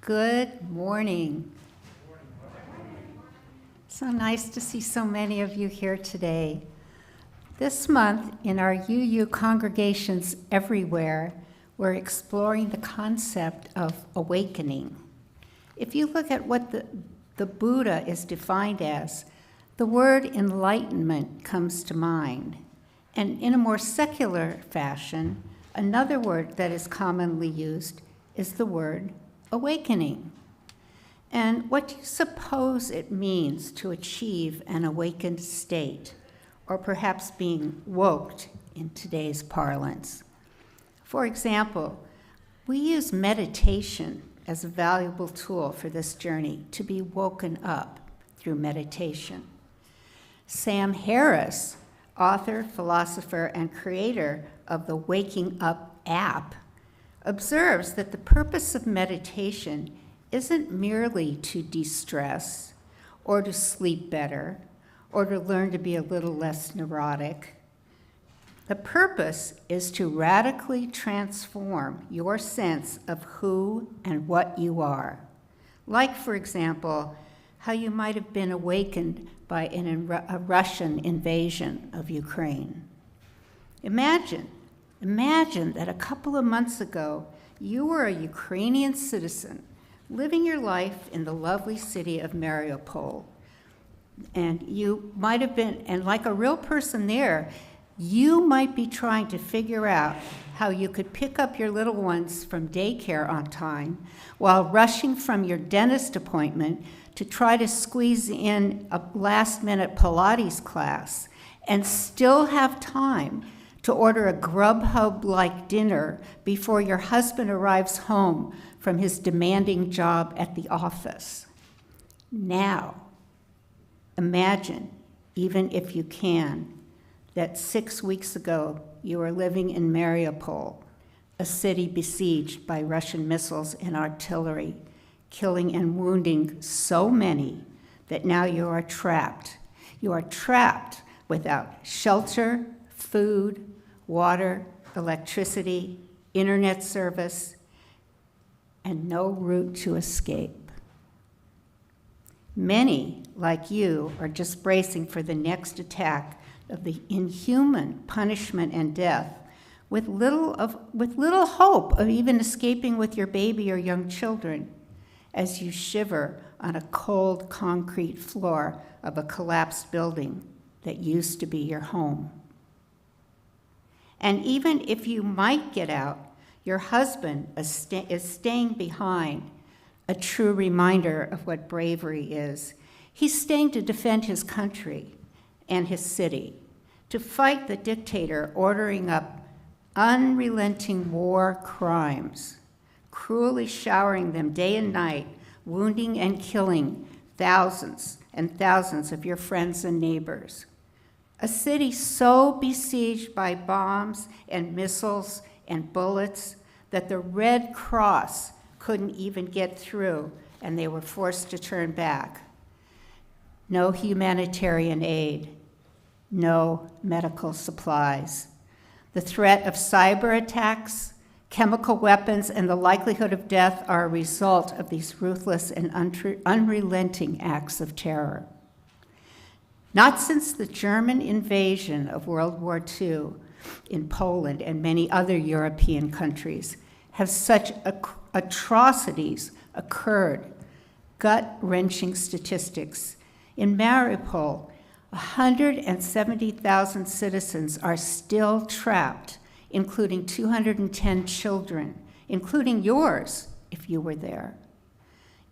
Good morning. So nice to see so many of you here today. This month, in our UU congregations everywhere, we're exploring the concept of awakening. If you look at what the Buddha is defined as, the word enlightenment comes to mind. And in a more secular fashion, another word that is commonly used is the word awakening. And what do you suppose it means to achieve an awakened state, or perhaps being woked in today's parlance? For example, we use meditation as a valuable tool for this journey, to be woken up through meditation. Sam Harris, author, philosopher, and creator of the Waking Up app, observes that the purpose of meditation isn't merely to de-stress, or to sleep better, or to learn to be a little less neurotic. The purpose is to radically transform your sense of who and what you are. Like, for example, how you might have been awakened by a Russian invasion of Ukraine. Imagine that a couple of months ago, you were a Ukrainian citizen living your life in the lovely city of Mariupol. And you might have been, and like a real person there, you might be trying to figure out how you could pick up your little ones from daycare on time while rushing from your dentist appointment to try to squeeze in a last-minute Pilates class and still have time to order a Grubhub-like dinner before your husband arrives home from his demanding job at the office. Now, imagine, even if you can, that 6 weeks ago you were living in Mariupol, a city besieged by Russian missiles and artillery, killing and wounding so many that now you are trapped. You are trapped without shelter, food, water, electricity, internet service, and no route to escape. Many, like you, are just bracing for the next attack of the inhuman punishment and death, with little hope of even escaping with your baby or young children, as you shiver on a cold concrete floor of a collapsed building that used to be your home. And even if you might get out, your husband is staying behind, a true reminder of what bravery is. He's staying to defend his country and his city, to fight the dictator ordering up unrelenting war crimes, cruelly showering them day and night, wounding and killing thousands and thousands of your friends and neighbors. A city so besieged by bombs and missiles and bullets that the Red Cross couldn't even get through, and they were forced to turn back. No humanitarian aid, no medical supplies. The threat of cyber attacks, chemical weapons, and the likelihood of death are a result of these ruthless and unrelenting acts of terror. Not since the German invasion of World War II in Poland and many other European countries have such atrocities occurred. Gut-wrenching statistics. In Mariupol, 170,000 citizens are still trapped, including 210 children, including yours, if you were there.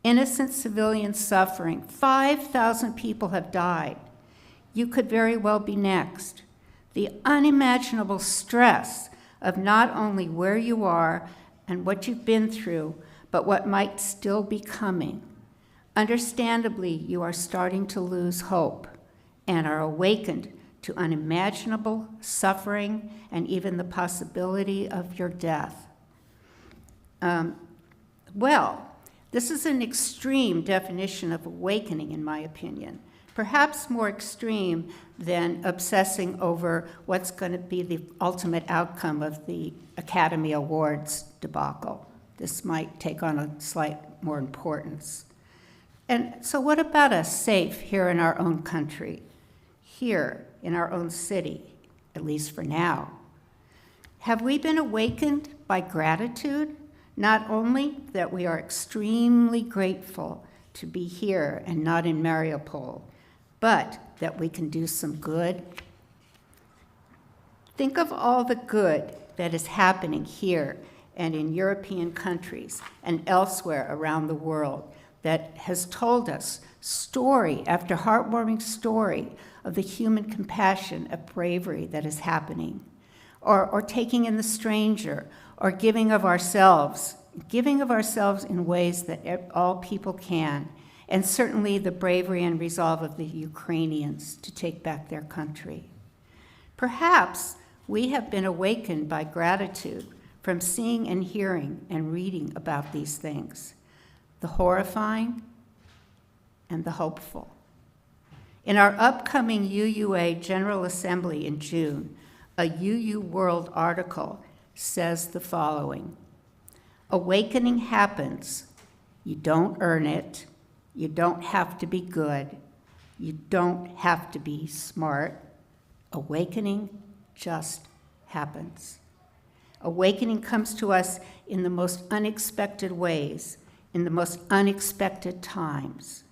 Innocent civilians suffering. 5,000 people have died. You could very well be next. The unimaginable stress of not only where you are and what you've been through, but what might still be coming. Understandably, you are starting to lose hope and are awakened to unimaginable suffering and even the possibility of your death. This is an extreme definition of awakening, in my opinion. Perhaps more extreme than obsessing over what's going to be the ultimate outcome of the Academy Awards debacle this might take on a slight more importance. And so what about us safe here in our own country, here in our own city, at least for now? Have we been awakened by gratitude? Not only that we are extremely grateful to be here and not in Mariupol, but that we can do some good. Think of all the good that is happening here and in European countries and elsewhere around the world that has told us story after heartwarming story of the human compassion and bravery that is happening, or taking in the stranger, or giving of ourselves in ways that all people can, and certainly the bravery and resolve of the Ukrainians to take back their country. Perhaps we have been awakened by gratitude from seeing and hearing and reading about these things, the horrifying and the hopeful. In our upcoming UUA General Assembly in June, a UU World article says the following: awakening happens. You don't earn it. You don't have to be good. You don't have to be smart. Awakening just happens. Awakening comes to us in the most unexpected ways, in the most unexpected times.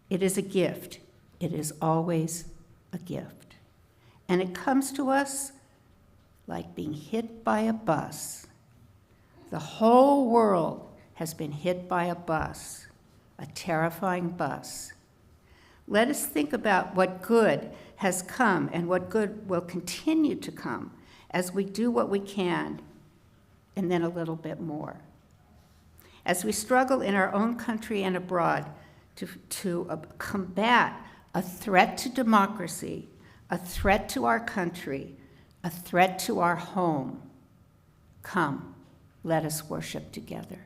It is a gift. It is always a gift. And it comes to us like being hit by a bus. The whole world has been hit by a bus, a terrifying bus. Let us think about what good has come and what good will continue to come as we do what we can, and then a little bit more. As we struggle in our own country and abroad to combat a threat to democracy, a threat to our country, a threat to our home, come, let us worship together.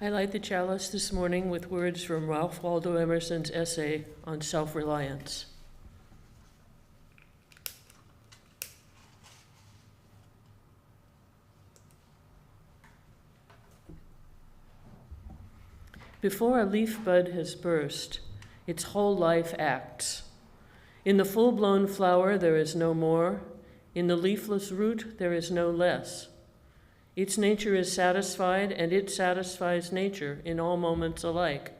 I light the chalice this morning with words from Ralph Waldo Emerson's essay on self-reliance. Before a leaf bud has burst, its whole life acts. In the full-blown flower there is no more. In the leafless root there is no less. Its nature is satisfied, and it satisfies nature in all moments alike.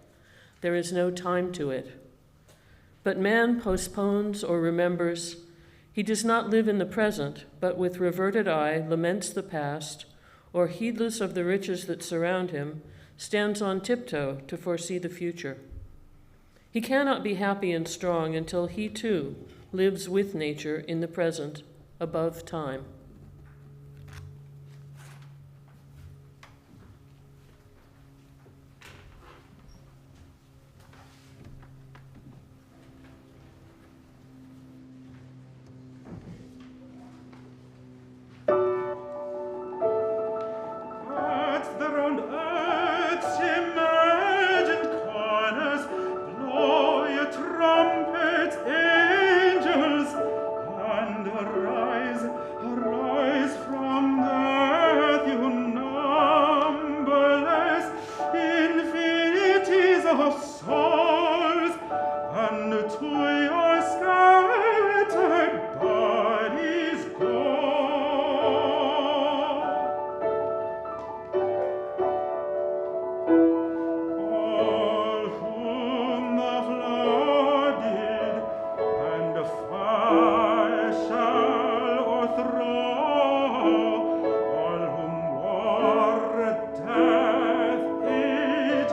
There is no time to it. But man postpones or remembers. He does not live in the present, but with reverted eye laments the past, or heedless of the riches that surround him, stands on tiptoe to foresee the future. He cannot be happy and strong until he, too, lives with nature in the present, above time. Death, it,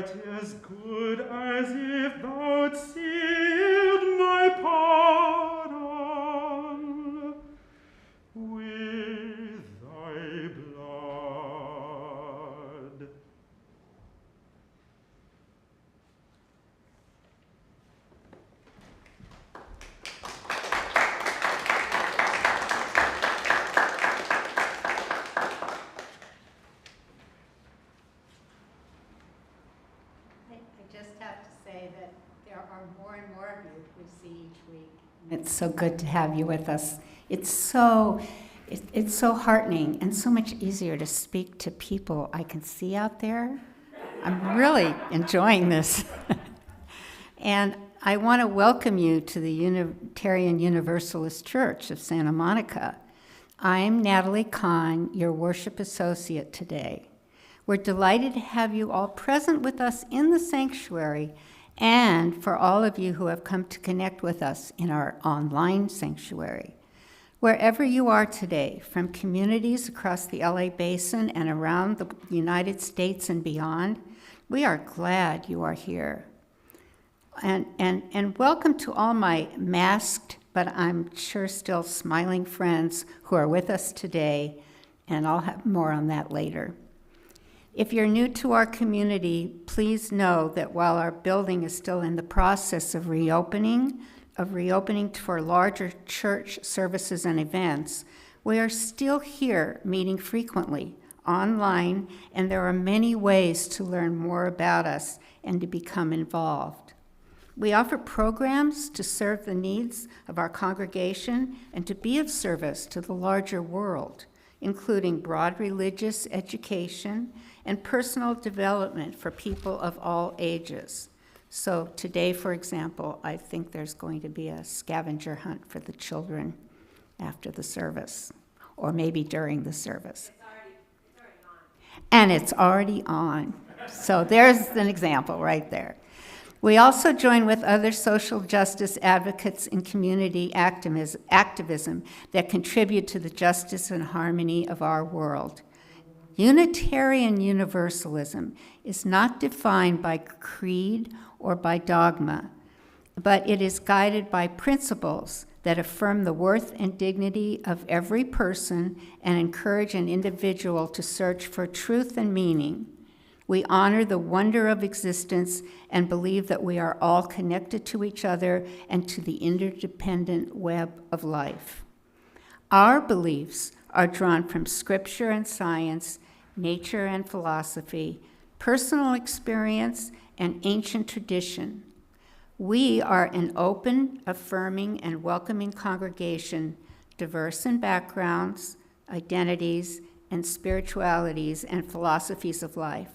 heart as good as if thou'd sealed my pardon with thy blood. I just have to say that there are more and more of you we see each week. It's so good to have you with us. It's so heartening and so much easier to speak to people I can see out there. I'm really enjoying this. And I want to welcome you to the Unitarian Universalist Church of Santa Monica. I'm Natalie Kahn, your worship associate today. We're delighted to have you all present with us in the sanctuary and for all of you who have come to connect with us in our online sanctuary. Wherever you are today, from communities across the LA Basin and around the United States and beyond, we are glad you are here. And welcome to all my masked, but I'm sure still smiling friends who are with us today, and I'll have more on that later. If you're new to our community, please know that while our building is still in the process of reopening for larger church services and events, we are still here meeting frequently online, and there are many ways to learn more about us and to become involved. We offer programs to serve the needs of our congregation and to be of service to the larger world, including broad religious education and personal development for people of all ages. So today, for example, I think there's going to be a scavenger hunt for the children after the service, or maybe during the service. It's already on. And it's already on. So there's an example right there. We also join with other social justice advocates in community activism that contribute to the justice and harmony of our world. Unitarian Universalism is not defined by creed or by dogma, but it is guided by principles that affirm the worth and dignity of every person and encourage an individual to search for truth and meaning. We honor the wonder of existence and believe that we are all connected to each other and to the interdependent web of life. Our beliefs are drawn from scripture and science, nature and philosophy, personal experience, and ancient tradition. We are an open, affirming, and welcoming congregation, diverse in backgrounds, identities, and spiritualities and philosophies of life.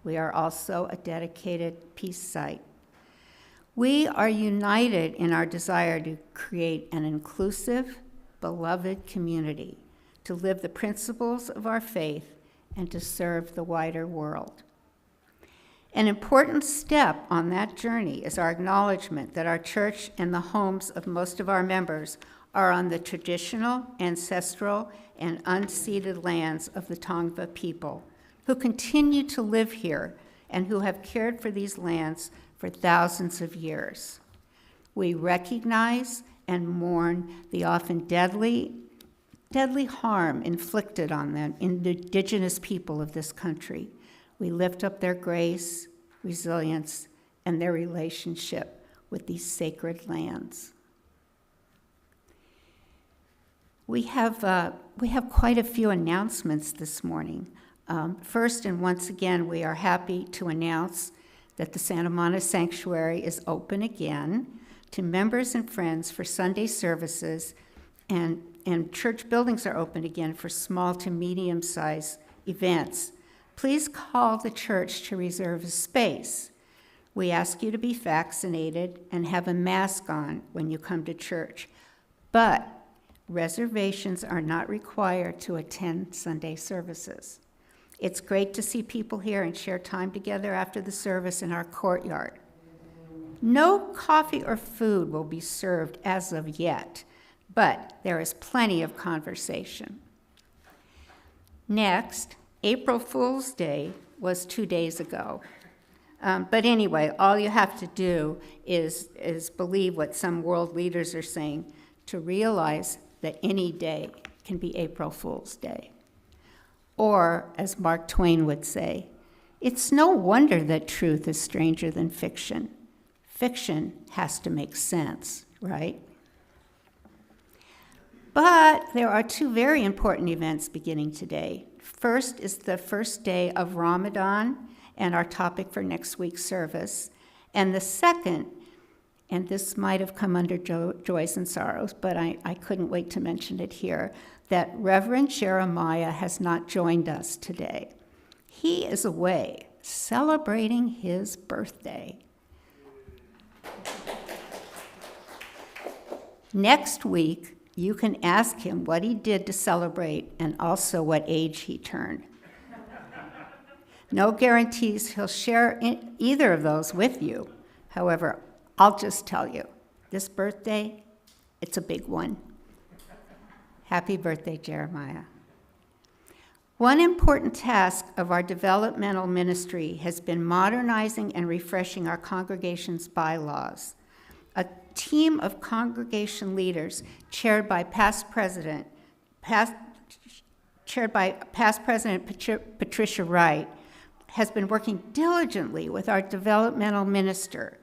We are also a dedicated peace site. We are united in our desire to create an inclusive, beloved community, to live the principles of our faith, and to serve the wider world. An important step on that journey is our acknowledgement that our church and the homes of most of our members are on the traditional, ancestral, and unceded lands of the Tongva people, who continue to live here and who have cared for these lands for thousands of years. We recognize and mourn the often deadly harm inflicted on the indigenous people of this country. We lift up their grace, resilience, and their relationship with these sacred lands. We have quite a few announcements this morning. First, and once again, we are happy to announce that the Santa Monica Sanctuary is open again to members and friends for Sunday services, and church buildings are open again for small to medium-sized events. Please call the church to reserve a space. We ask you to be vaccinated and have a mask on when you come to church, but reservations are not required to attend Sunday services. It's great to see people here and share time together after the service in our courtyard. No coffee or food will be served as of yet, but there is plenty of conversation. Next, April Fool's Day was 2 days ago. But anyway, all you have to do is believe what some world leaders are saying to realize that any day can be April Fool's Day. Or, as Mark Twain would say, it's no wonder that truth is stranger than fiction. Fiction has to make sense, right? But there are two very important events beginning today. First is the first day of Ramadan and our topic for next week's service. And the second, and this might have come under joys and sorrows, but I couldn't wait to mention it here, that Reverend Jeremiah has not joined us today. He is away celebrating his birthday. Next week, you can ask him what he did to celebrate and also what age he turned. No guarantees he'll share either of those with you. However, I'll just tell you, this birthday, it's a big one. Happy birthday, Jeremiah. One important task of our developmental ministry has been modernizing and refreshing our congregation's bylaws. A team of congregation leaders chaired by past President Patricia Wright has been working diligently with our developmental minister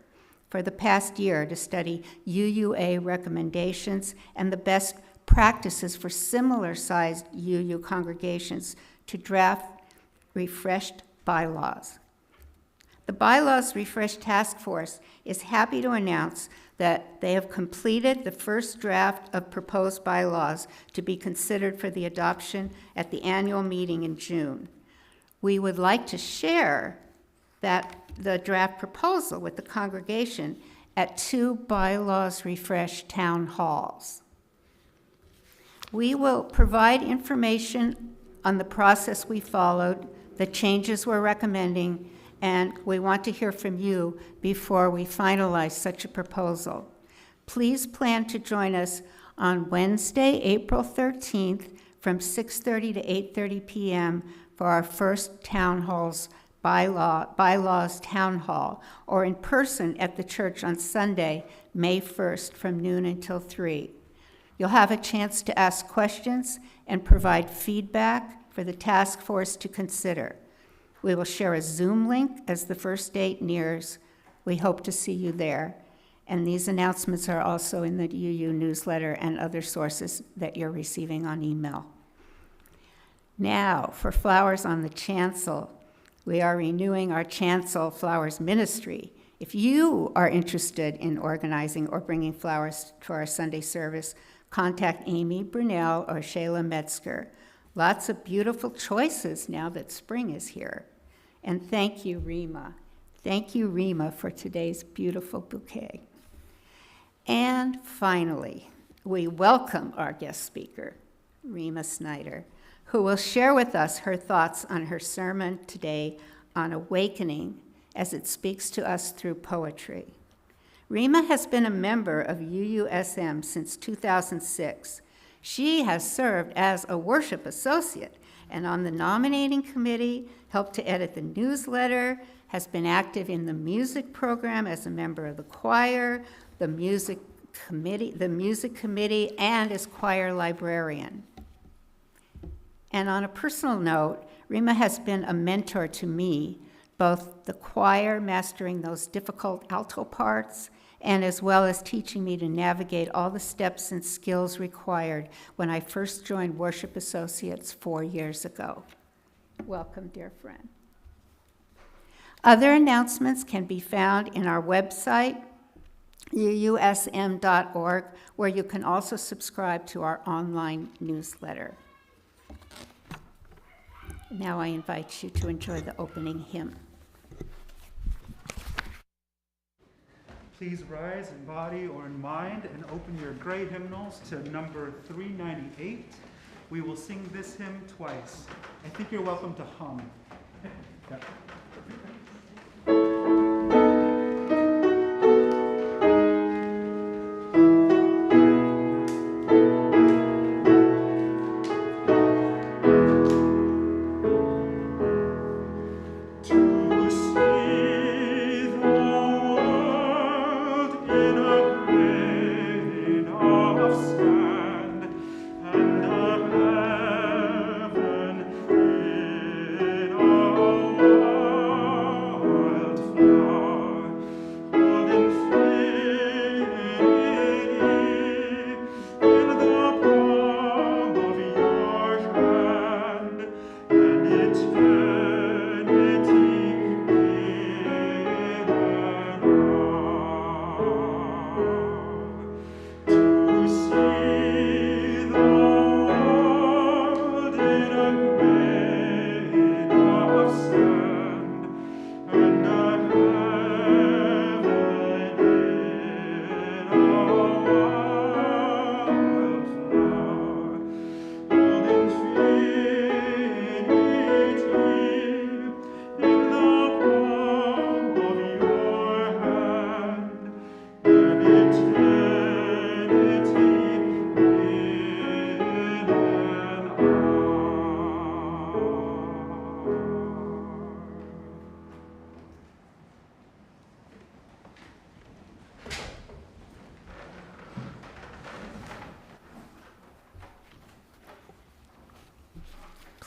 for the past year to study UUA recommendations and the best practices for similar-sized UU congregations to draft refreshed bylaws. The Bylaws Refresh Task Force is happy to announce that they have completed the first draft of proposed bylaws to be considered for the adoption at the annual meeting in June. We would like to share the draft proposal with the congregation at 2 Bylaws Refresh town halls. We will provide information on the process we followed, the changes we're recommending, and we want to hear from you before we finalize such a proposal. Please plan to join us on Wednesday, April 13th from 6:30 to 8:30 p.m. for our first town hall's bylaws town hall, or in person at the church on Sunday, May 1st from noon until 3. You'll have a chance to ask questions and provide feedback for the task force to consider. We will share a Zoom link as the first date nears. We hope to see you there. And these announcements are also in the UU newsletter and other sources that you're receiving on email. Now, for Flowers on the Chancel. We are renewing our Chancel Flowers Ministry. If you are interested in organizing or bringing flowers to our Sunday service, contact Amy Brunel or Shayla Metzger. Lots of beautiful choices now that spring is here. And thank you, Rima. Thank you, Rima, for today's beautiful bouquet. And finally, we welcome our guest speaker, Rima Snyder, who will share with us her thoughts on her sermon today on awakening as it speaks to us through poetry. Rima has been a member of UUSM since 2006. She has served as a worship associate and on the nominating committee, helped to edit the newsletter, has been active in the music program as a member of the choir, the music committee, and as choir librarian. And on a personal note, Rima has been a mentor to me, both the choir, mastering those difficult alto parts, and as well as teaching me to navigate all the steps and skills required when I first joined Worship Associates 4 years ago. Welcome, dear friend. Other announcements can be found in our website, uusm.org, where you can also subscribe to our online newsletter. Now I invite you to enjoy the opening hymn. Please rise in body or in mind and open your gray hymnals to number 398. We will sing this hymn twice. I think you're welcome to hum. Yep. To sing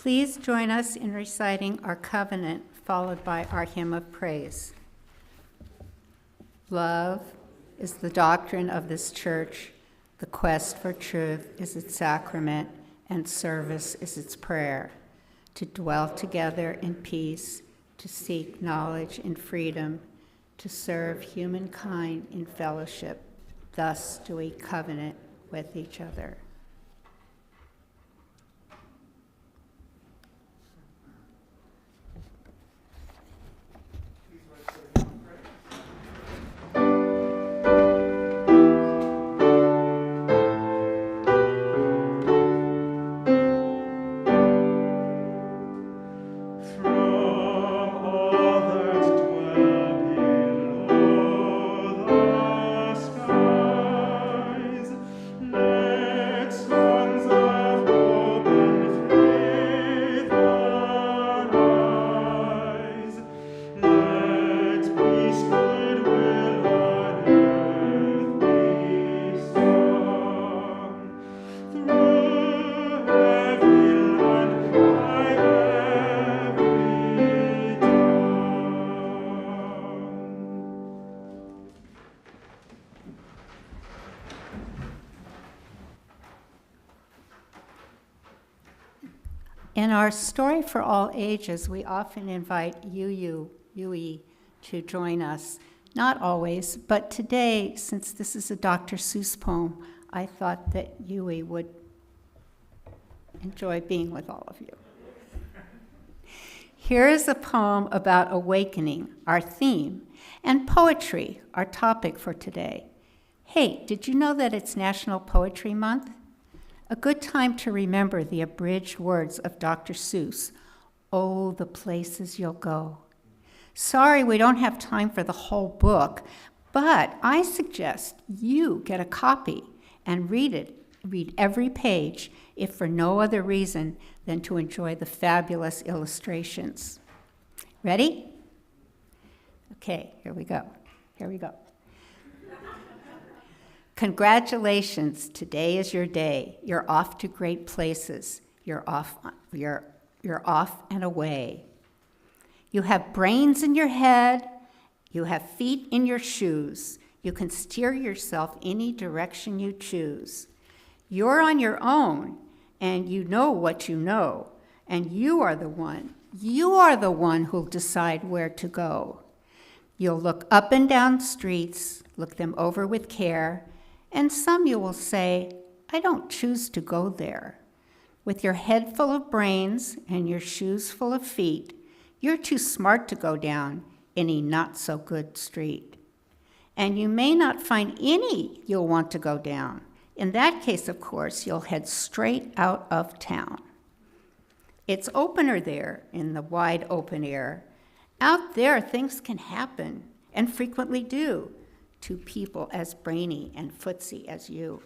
Please join us in reciting our covenant, followed by our hymn of praise. Love is the doctrine of this church. The quest for truth is its sacrament, and service is its prayer. To dwell together in peace, to seek knowledge in freedom, to serve humankind in fellowship. Thus do we covenant with each other. In our Story for All Ages, we often invite UE to join us. Not always, but today, since this is a Dr. Seuss poem, I thought that UE would enjoy being with all of you. Here is a poem about awakening, our theme, and poetry, our topic for today. Hey, did you know that it's National Poetry Month? A good time to remember the abridged words of Dr. Seuss, "Oh, the places you'll go." Sorry, we don't have time for the whole book, but I suggest you get a copy and read it. Read every page, if for no other reason than to enjoy the fabulous illustrations. Ready? Okay, here we go. Congratulations, today is your day. You're off to great places. You're off and away. You have brains in your head. You have feet in your shoes. You can steer yourself any direction you choose. You're on your own, and you know what you know, and you are the one who'll decide where to go. You'll look up and down streets, look them over with care, and some you will say, I don't choose to go there. With your head full of brains and your shoes full of feet, you're too smart to go down any not-so-good street. And you may not find any you'll want to go down. In that case, of course, you'll head straight out of town. It's opener there in the wide open air. Out there, things can happen, and frequently do, to people as brainy and footsy as you.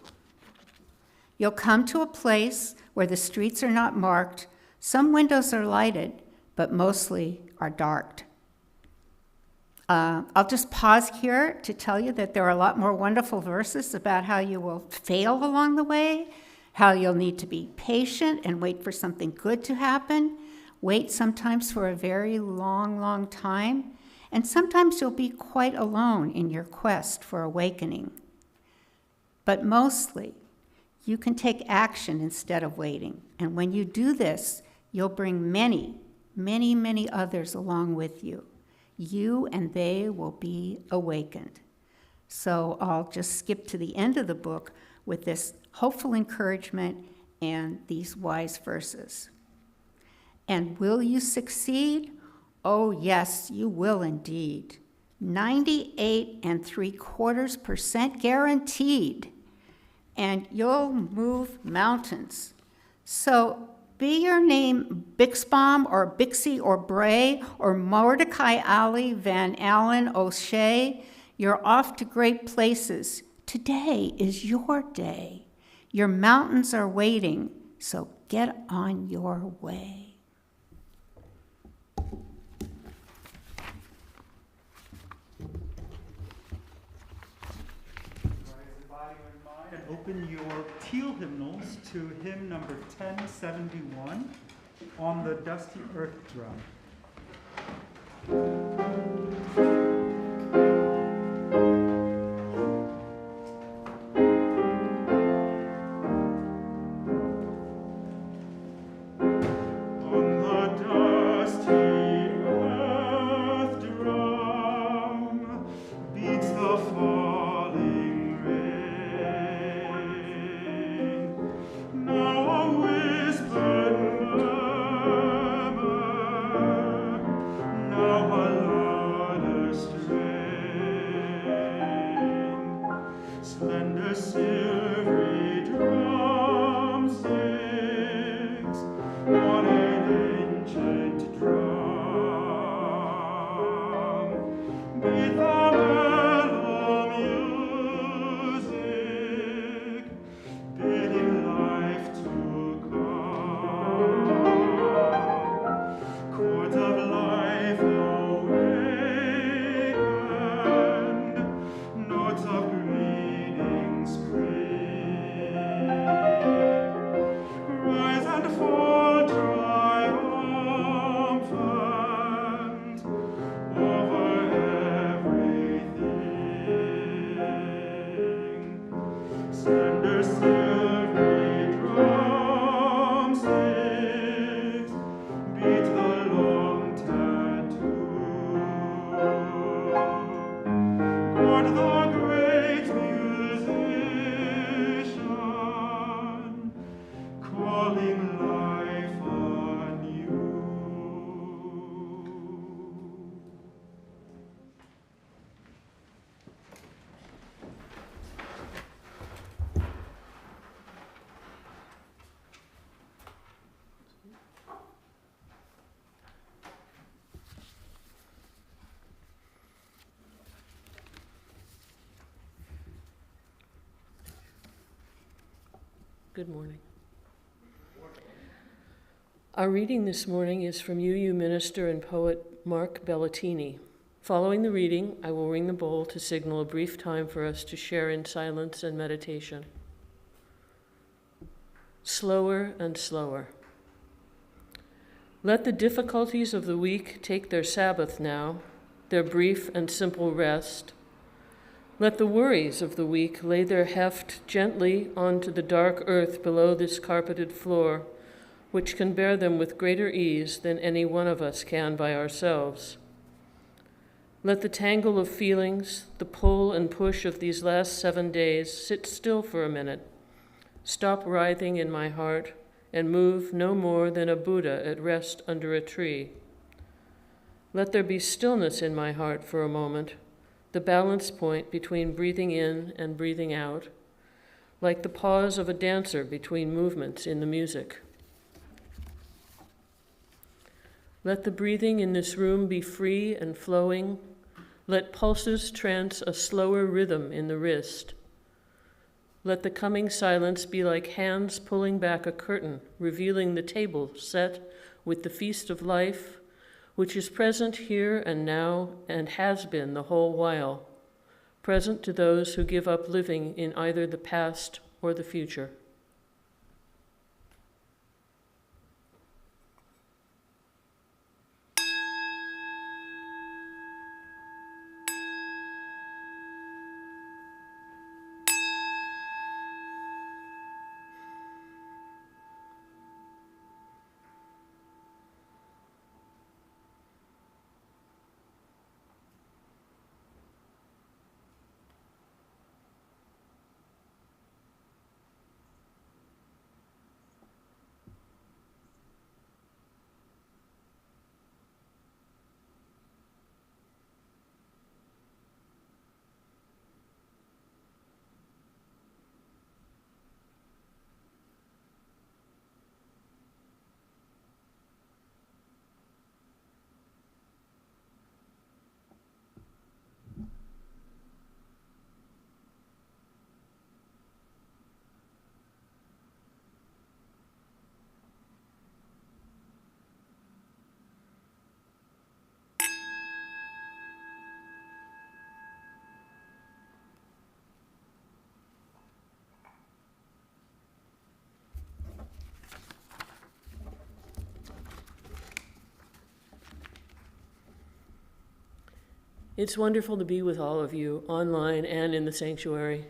You'll come to a place where the streets are not marked. Some windows are lighted, but mostly are dark. I'll just pause here to tell you that there are a lot more wonderful verses about how you will fail along the way, how you'll need to be patient and wait for something good to happen, wait sometimes for a very long, long time, and sometimes you'll be quite alone in your quest for awakening. But mostly, you can take action instead of waiting. And when you do this, you'll bring many, many, many others along with you. You and they will be awakened. So I'll just skip to the end of the book with this hopeful encouragement and these wise verses. And will you succeed? Oh, yes, you will indeed. 98.75% guaranteed. And you'll move mountains. So be your name Bixbaum or Bixie or Bray or Mordecai Ali, Van Allen, O'Shea, you're off to great places. Today is your day. Your mountains are waiting, so get on your way. And open your teal hymnals to hymn number 1071. on the dusty earth drum. Slender silvery drumsticks on an ancient drum. Beat the mellow music, bidding life to come. Chords of life awakened, notes of rise and fall triumphant over everything. Slender silvery drumsticks beat the long tattoo. Chord the great musician, calling life anew. Good morning. Our reading this morning is from UU minister and poet Mark Bellatini. Following the reading, I will ring the bowl to signal a brief time for us to share in silence and meditation. Slower and slower. Let the difficulties of the week take their Sabbath now, their brief and simple rest. Let the worries of the week lay their heft gently onto the dark earth below this carpeted floor, which can bear them with greater ease than any one of us can by ourselves. Let the tangle of feelings, the pull and push of these last 7 days sit still for a minute, stop writhing in my heart, and move no more than a Buddha at rest under a tree. Let there be stillness in my heart for a moment, the balance point between breathing in and breathing out, like the pause of a dancer between movements in the music. Let the breathing in this room be free and flowing. Let pulses trance a slower rhythm in the wrist. Let the coming silence be like hands pulling back a curtain, revealing the table set with the feast of life, which is present here and now and has been the whole while, present to those who give up living in either the past or the future. It's wonderful to be with all of you, online and in the sanctuary.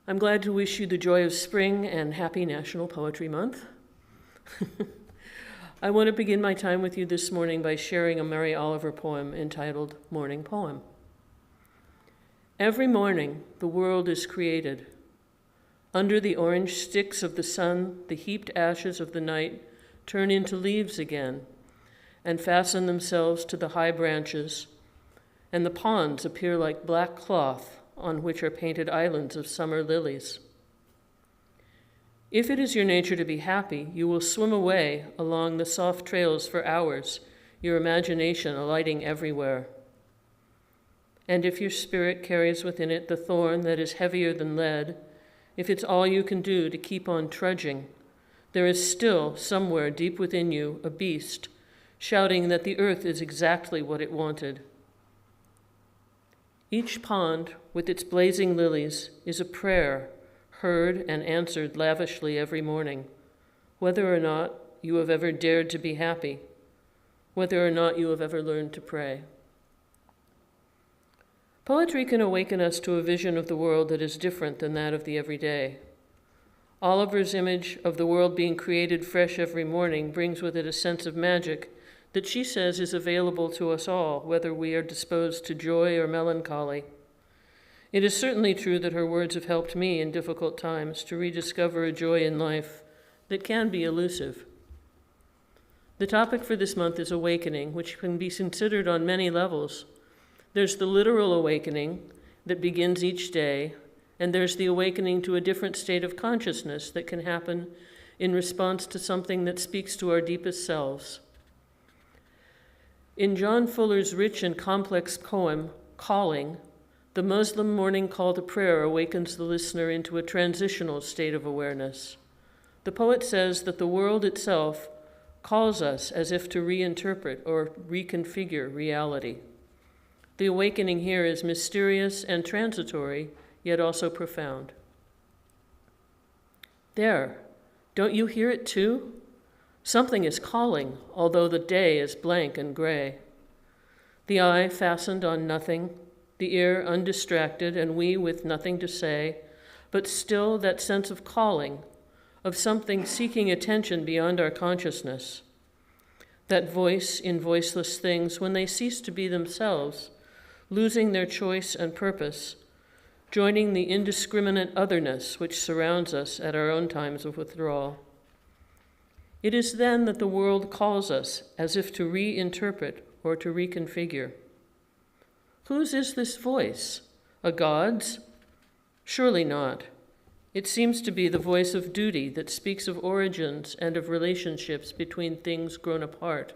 I'm glad to wish you the joy of spring and happy National Poetry Month. I want to begin my time with you this morning by sharing a Mary Oliver poem entitled Morning Poem. Every morning, the world is created. Under the orange sticks of the sun, the heaped ashes of the night turn into leaves again and fasten themselves to the high branches, and the ponds appear like black cloth on which are painted islands of summer lilies. If it is your nature to be happy, you will swim away along the soft trails for hours, your imagination alighting everywhere. And if your spirit carries within it the thorn that is heavier than lead, if it's all you can do to keep on trudging, there is still somewhere deep within you a beast shouting that the earth is exactly what it wanted. Each pond with its blazing lilies is a prayer heard and answered lavishly every morning, whether or not you have ever dared to be happy, whether or not you have ever learned to pray. Poetry can awaken us to a vision of the world that is different than that of the everyday. Oliver's image of the world being created fresh every morning brings with it a sense of magic that she says is available to us all, whether we are disposed to joy or melancholy. It is certainly true that her words have helped me in difficult times to rediscover a joy in life that can be elusive. The topic for this month is awakening, which can be considered on many levels. There's the literal awakening that begins each day, and there's the awakening to a different state of consciousness that can happen in response to something that speaks to our deepest selves. In John Fuller's rich and complex poem, Calling, the Muslim morning call to prayer awakens the listener into a transitional state of awareness. The poet says that the world itself calls us as if to reinterpret or reconfigure reality. The awakening here is mysterious and transitory, yet also profound. There, don't you hear it too? Something is calling, although the day is blank and gray. The eye fastened on nothing, the ear undistracted, and we with nothing to say, but still that sense of calling, of something seeking attention beyond our consciousness. That voice in voiceless things when they cease to be themselves, losing their choice and purpose, joining the indiscriminate otherness which surrounds us at our own times of withdrawal. It is then that the world calls us as if to reinterpret or to reconfigure. Whose is this voice? A God's? Surely not. It seems to be the voice of duty that speaks of origins and of relationships between things grown apart.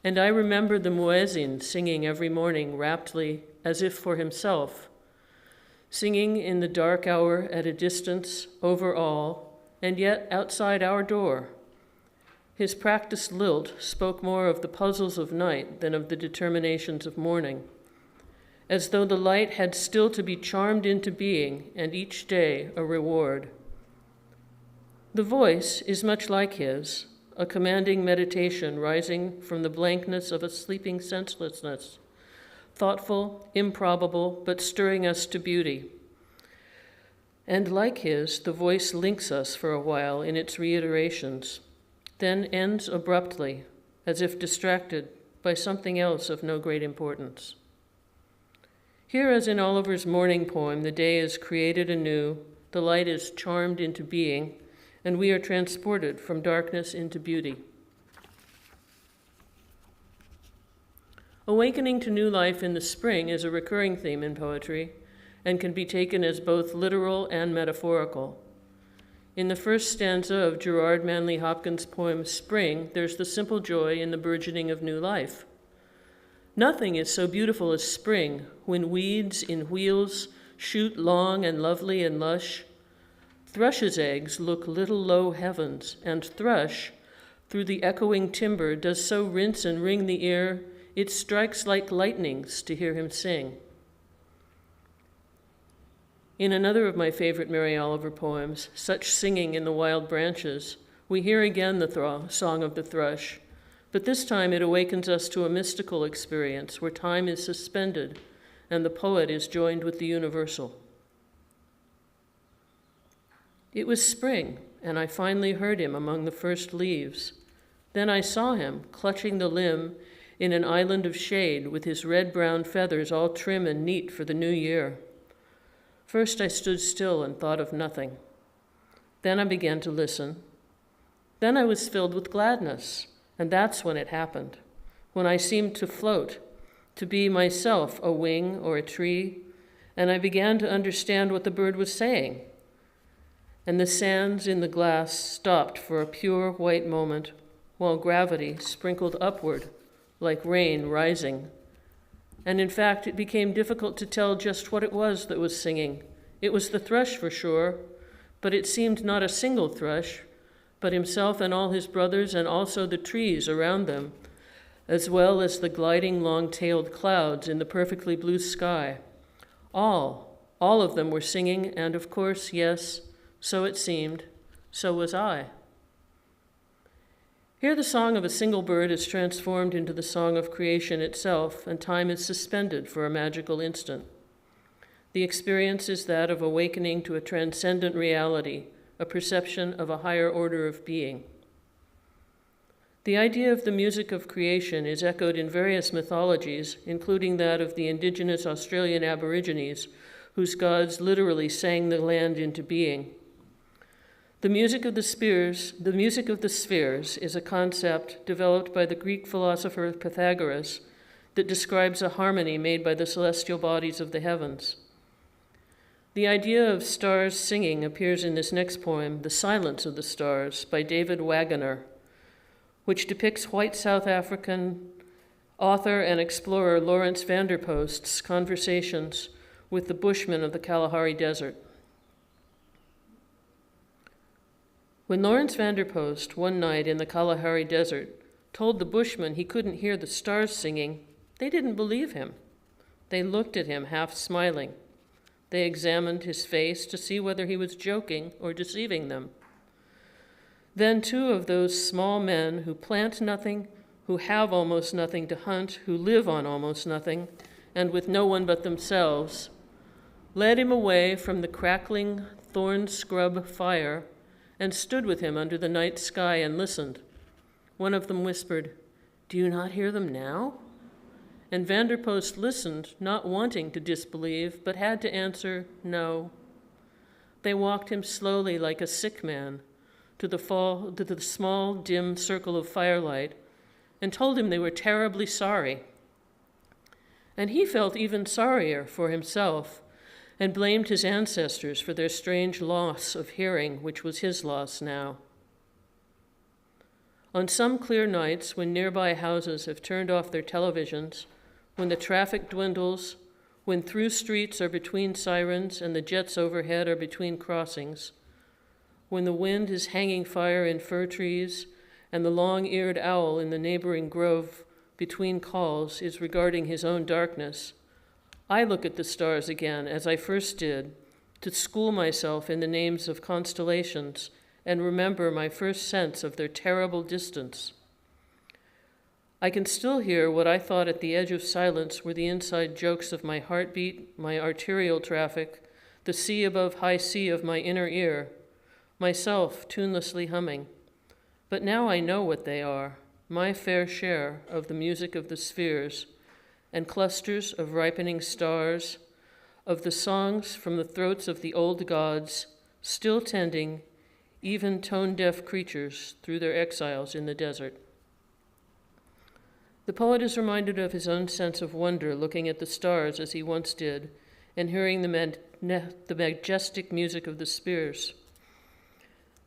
And I remember the muezzin singing every morning raptly, as if for himself, singing in the dark hour at a distance over all, and yet outside our door. His practiced lilt spoke more of the puzzles of night than of the determinations of morning, as though the light had still to be charmed into being, and each day a reward. The voice is much like his, a commanding meditation rising from the blankness of a sleeping senselessness, thoughtful, improbable, but stirring us to beauty. And like his, the voice links us for a while in its reiterations, then ends abruptly, as if distracted by something else of no great importance. Here, as in Oliver's morning poem, the day is created anew, the light is charmed into being, and we are transported from darkness into beauty. Awakening to new life in the spring is a recurring theme in poetry and can be taken as both literal and metaphorical. In the first stanza of Gerard Manley Hopkins' poem Spring, there's the simple joy in the burgeoning of new life. Nothing is so beautiful as spring, when weeds in wheels shoot long and lovely and lush. Thrush's eggs look little low heavens, and thrush, through the echoing timber, does so rinse and ring the ear, it strikes like lightnings to hear him sing. In another of my favorite Mary Oliver poems, Such Singing in the Wild Branches, we hear again the song of the thrush, But this time it awakens us to a mystical experience where time is suspended and the poet is joined with the universal. It was spring, and I finally heard him among the first leaves. Then I saw him, clutching the limb in an island of shade with his red-brown feathers all trim and neat for the new year. First I stood still and thought of nothing. Then I began to listen. Then I was filled with gladness, and that's when it happened, when I seemed to float, to be myself a wing or a tree, and I began to understand what the bird was saying. And the sands in the glass stopped for a pure white moment, while gravity sprinkled upward like rain rising. And in fact, it became difficult to tell just what it was that was singing. It was the thrush for sure, but it seemed not a single thrush, but himself and all his brothers and also the trees around them, as well as the gliding long-tailed clouds in the perfectly blue sky. All of them were singing, and of course, yes, so it seemed, so was I. Here the song of a single bird is transformed into the song of creation itself, and time is suspended for a magical instant. The experience is that of awakening to a transcendent reality, a perception of a higher order of being. The idea of the music of creation is echoed in various mythologies, including that of the indigenous Australian Aborigines, whose gods literally sang the land into being. The music of the spheres is a concept developed by the Greek philosopher Pythagoras that describes a harmony made by the celestial bodies of the heavens. The idea of stars singing appears in this next poem, The Silence of the Stars, by David Wagoner, which depicts white South African author and explorer Lawrence Vanderpost's conversations with the Bushmen of the Kalahari Desert. When Lawrence Vanderpost, one night in the Kalahari Desert, told the Bushmen he couldn't hear the stars singing, they didn't believe him. They looked at him, half smiling. They examined his face to see whether he was joking or deceiving them. Then two of those small men who plant nothing, who have almost nothing to hunt, who live on almost nothing, and with no one but themselves, led him away from the crackling thorn scrub fire and stood with him under the night sky and listened. One of them whispered, "Do you not hear them now?" And Vanderpost listened, not wanting to disbelieve, but had to answer, no. They walked him slowly like a sick man to the small, dim circle of firelight and told him they were terribly sorry. And he felt even sorrier for himself and blamed his ancestors for their strange loss of hearing, which was his loss now. On some clear nights, when nearby houses have turned off their televisions, when the traffic dwindles, when through streets are between sirens and the jets overhead are between crossings, when the wind is hanging fire in fir trees and the long-eared owl in the neighboring grove between calls is regarding his own darkness, I look at the stars again, as I first did, to school myself in the names of constellations and remember my first sense of their terrible distance. I can still hear what I thought at the edge of silence were the inside jokes of my heartbeat, my arterial traffic, the sea above high sea of my inner ear, myself tunelessly humming. But now I know what they are, my fair share of the music of the spheres, and clusters of ripening stars, of the songs from the throats of the old gods, still tending even tone-deaf creatures through their exiles in the desert. The poet is reminded of his own sense of wonder looking at the stars as he once did, and hearing the majestic music of the spheres.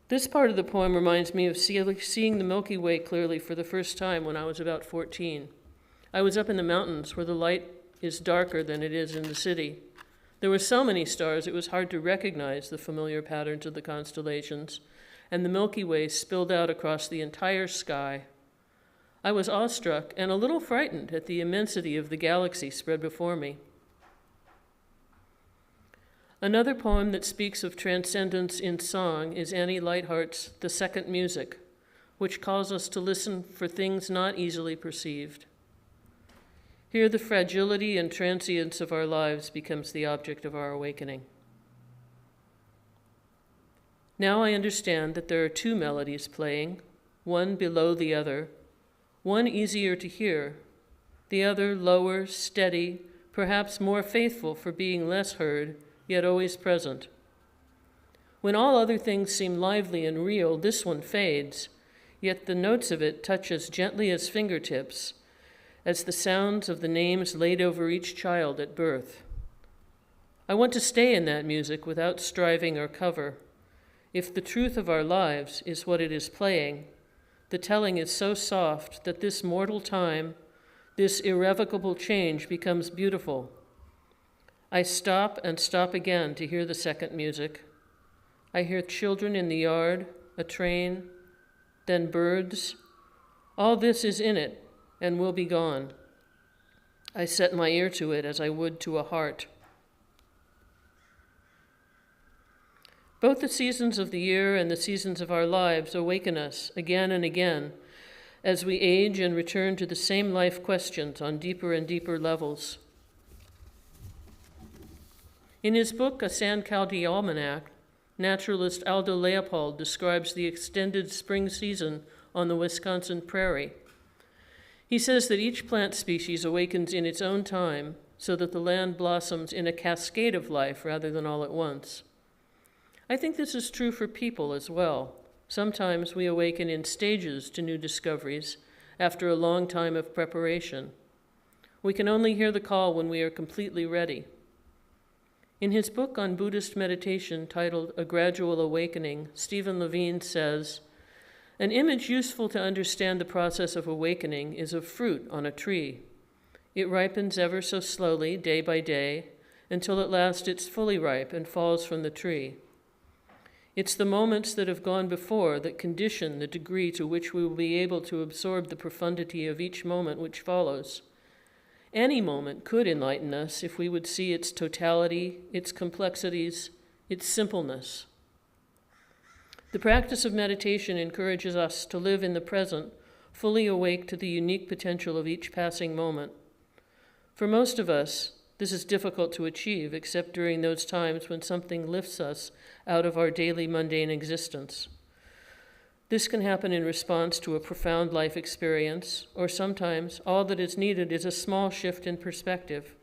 This part of the poem reminds me of seeing the Milky Way clearly for the first time when I was about 14. I was up in the mountains where the light is darker than it is in the city. There were so many stars it was hard to recognize the familiar patterns of the constellations, and the Milky Way spilled out across the entire sky. I was awestruck and a little frightened at the immensity of the galaxy spread before me. Another poem that speaks of transcendence in song is Annie Lightheart's The Second Music, which calls us to listen for things not easily perceived. Here, the fragility and transience of our lives becomes the object of our awakening. Now I understand that there are two melodies playing, one below the other, one easier to hear, the other lower, steady, perhaps more faithful for being less heard, yet always present. When all other things seem lively and real, this one fades, yet the notes of it touch as gently as fingertips, as the sounds of the names laid over each child at birth. I want to stay in that music without striving or cover. If the truth of our lives is what it is playing, the telling is so soft that this mortal time, this irrevocable change becomes beautiful. I stop and stop again to hear the second music. I hear children in the yard, a train, then birds. All this is in it and will be gone. I set my ear to it as I would to a heart. Both the seasons of the year and the seasons of our lives awaken us again and again as we age and return to the same life questions on deeper and deeper levels. In his book, A San County Almanac, naturalist Aldo Leopold describes the extended spring season on the Wisconsin prairie. He says that each plant species awakens in its own time so that the land blossoms in a cascade of life rather than all at once. I think this is true for people as well. Sometimes we awaken in stages to new discoveries after a long time of preparation. We can only hear the call when we are completely ready. In his book on Buddhist meditation titled A Gradual Awakening, Stephen Levine says, "An image useful to understand the process of awakening is of fruit on a tree. It ripens ever so slowly, day by day, until at last it's fully ripe and falls from the tree. It's the moments that have gone before that condition the degree to which we will be able to absorb the profundity of each moment which follows. Any moment could enlighten us if we would see its totality, its complexities, its simpleness. The practice of meditation encourages us to live in the present, fully awake to the unique potential of each passing moment. For most of us, this is difficult to achieve, except during those times when something lifts us out of our daily mundane existence. This can happen in response to a profound life experience, or sometimes all that is needed is a small shift in perspective.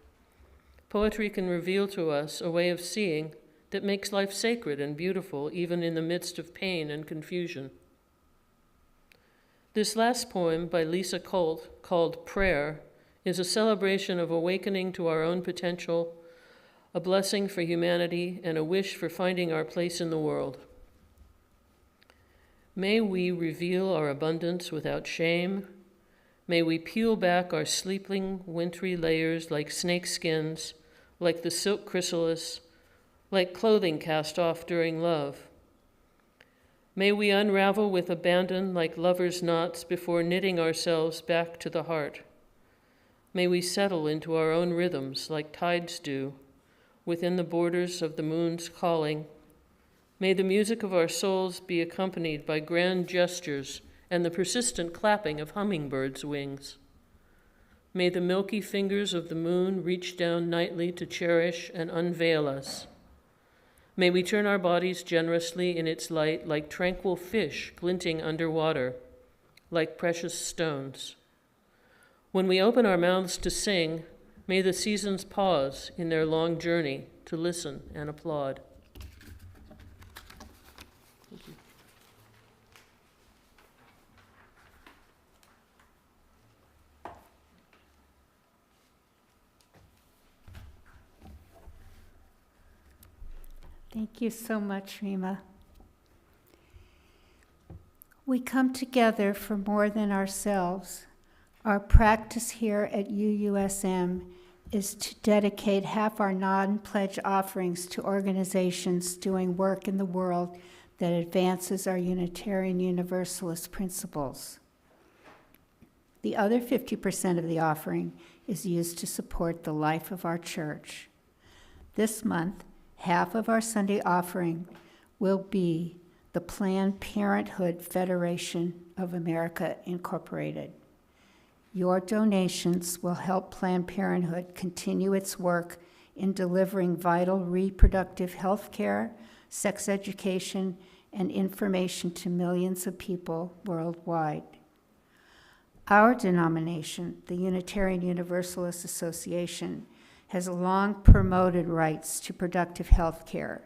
Poetry can reveal to us a way of seeing that makes life sacred and beautiful, even in the midst of pain and confusion. This last poem by Lisa Colt, called Prayer, is a celebration of awakening to our own potential, a blessing for humanity, and a wish for finding our place in the world. May we reveal our abundance without shame. May we peel back our sleeping, wintry layers like snake skins, like the silk chrysalis, like clothing cast off during love. May we unravel with abandon like lovers' knots before knitting ourselves back to the heart. May we settle into our own rhythms like tides do, within the borders of the moon's calling. May the music of our souls be accompanied by grand gestures and the persistent clapping of hummingbirds' wings. May the milky fingers of the moon reach down nightly to cherish and unveil us. May we turn our bodies generously in its light like tranquil fish glinting underwater, like precious stones. When we open our mouths to sing, may the seasons pause in their long journey to listen and applaud. Thank you. Thank you so much, Rima. We come together for more than ourselves. Our practice here at UUSM is to dedicate half our non-pledge offerings to organizations doing work in the world that advances our Unitarian Universalist principles. The other 50% of the offering is used to support the life of our church. This month, half of our Sunday offering will be the Planned Parenthood Federation of America, Incorporated. Your donations will help Planned Parenthood continue its work in delivering vital reproductive health care, sex education, and information to millions of people worldwide. Our denomination, the Unitarian Universalist Association, has long promoted rights to productive health care.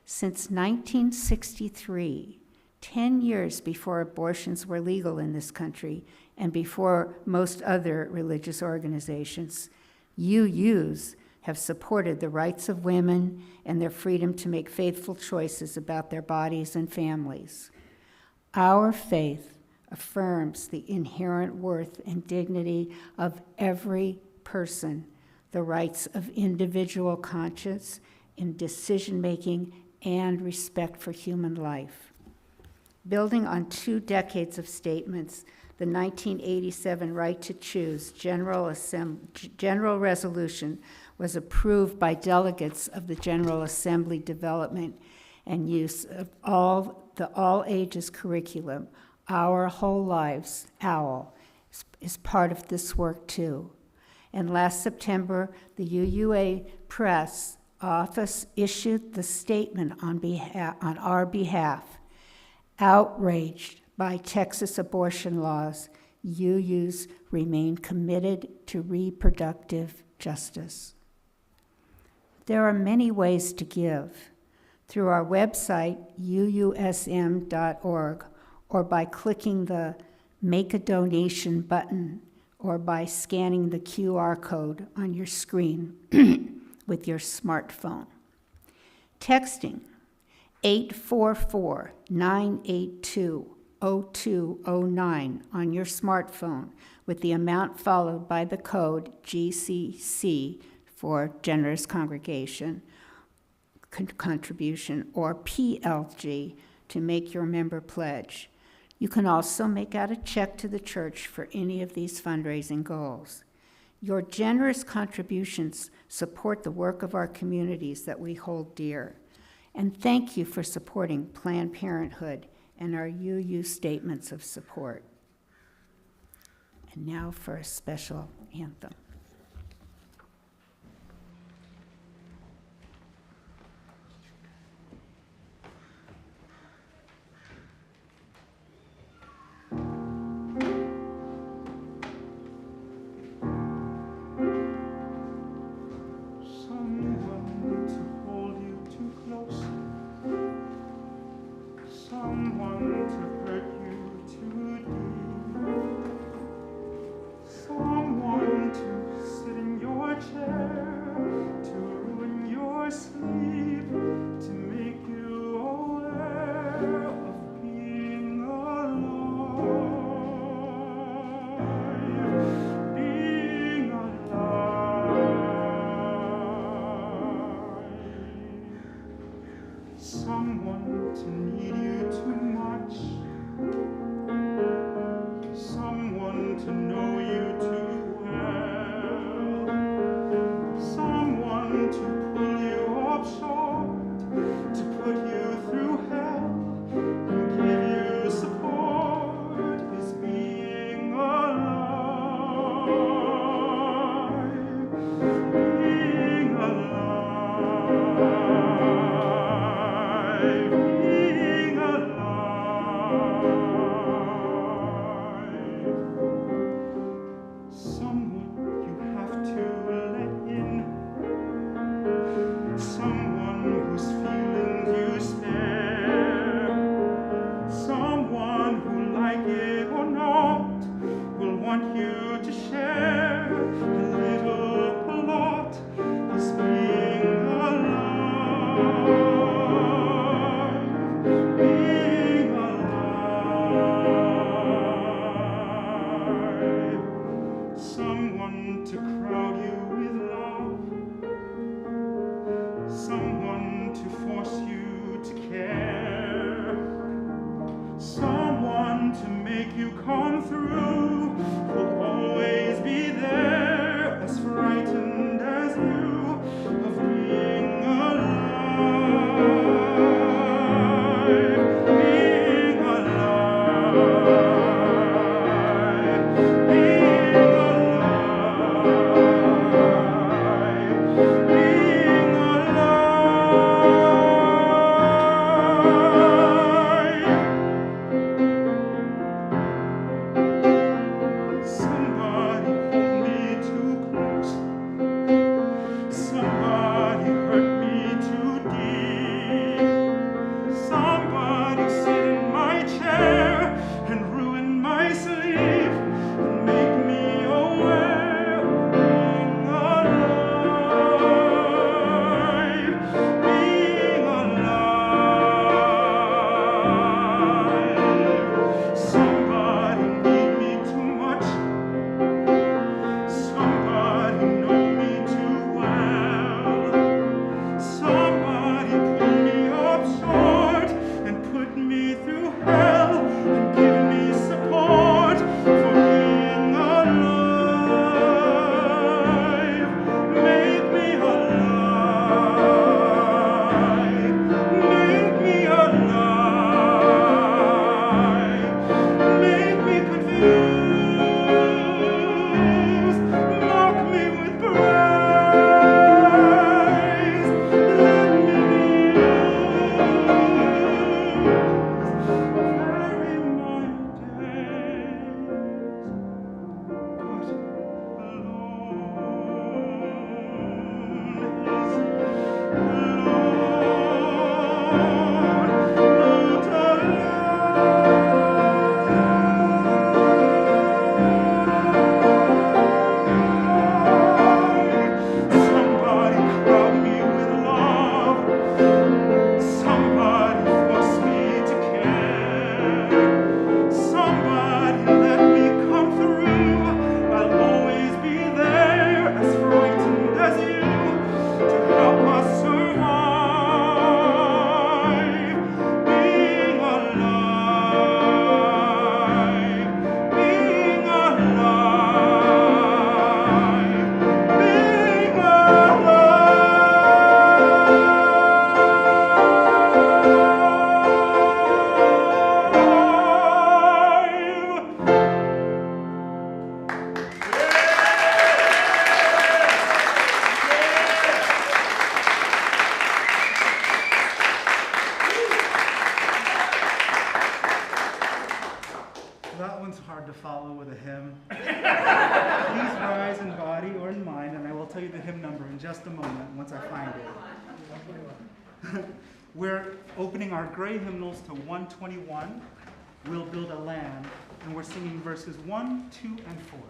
Since 1963, 10 years before abortions were legal in this country and before most other religious organizations, UUs have supported the rights of women and their freedom to make faithful choices about their bodies and families. Our faith affirms the inherent worth and dignity of every person, the rights of individual conscience in decision-making and respect for human life. Building on 2 decades of statements, the 1987 Right to Choose General Resolution was approved by delegates of the General Assembly development and use of the all-ages curriculum. Our Whole Lives, OWL, is part of this work too. And last September, the UUA Press Office issued the statement on our behalf. Outraged by Texas abortion laws, UUs remain committed to reproductive justice. There are many ways to give. Through our website, UUSM.org, or by clicking the Make a Donation button, or by scanning the QR code on your screen with your smartphone. Texting 844-982-0209 on your smartphone with the amount followed by the code GCC for Generous Congregation Contribution, or PLG to make your member pledge. You can also make out a check to the church for any of these fundraising goals. Your generous contributions support the work of our communities that we hold dear. And thank you for supporting Planned Parenthood and our UU statements of support. And now for a special anthem. Someone to need you too much, someone to know you too well, someone to pull you up short, to put you through hell and give you support is being alive, being alive. Being alive. Someone you have to let in, someone whose feelings you spare, someone who, like it or not, will want you to share a little, a lot is being alive. Being alive, someone to crowd you with love, someone to force you to care, someone to make you come through, will always be there, as frightened as you, of being alive. Please rise in body or in mind, and I will tell you the hymn number in just a moment once I find it. We're opening our gray hymnals to 121, We'll Build a Land, and we're singing verses 1, 2, and 4.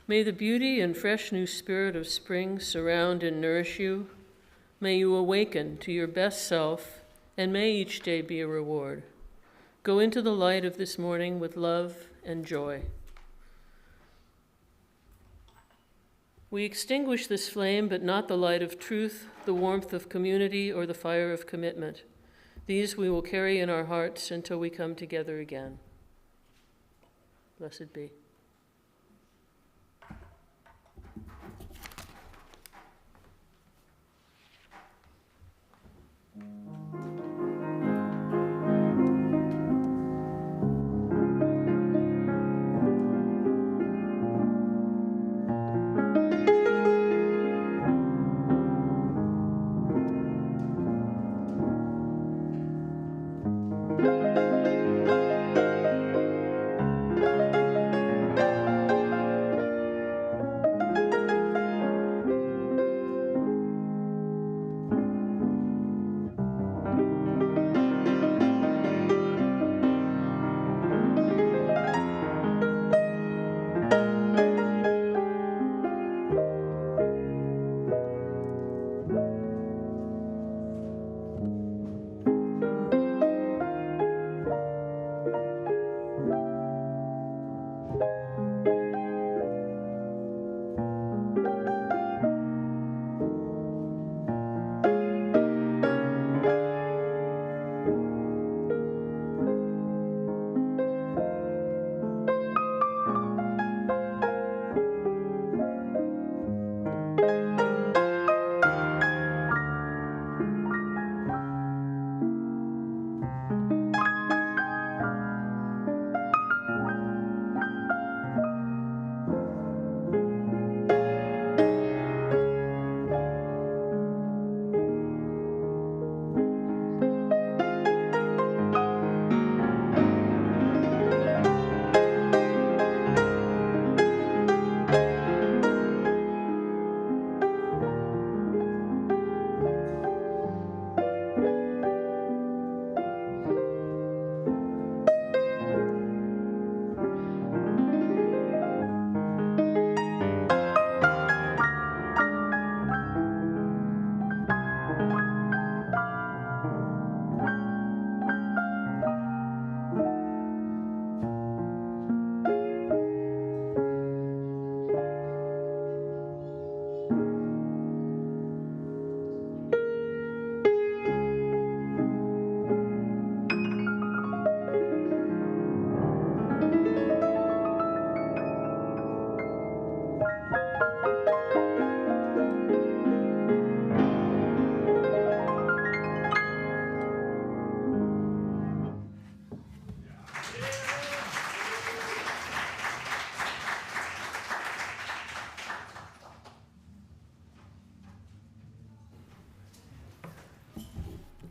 May the beauty and fresh new spirit of spring surround and nourish you. May you awaken to your best self, and may each day be a reward. Go into the light of this morning with love and joy. We extinguish this flame, but not the light of truth, the warmth of community, or the fire of commitment. These we will carry in our hearts until we come together again. Blessed be.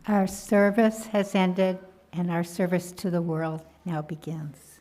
Our service has ended, and our service to the world now begins.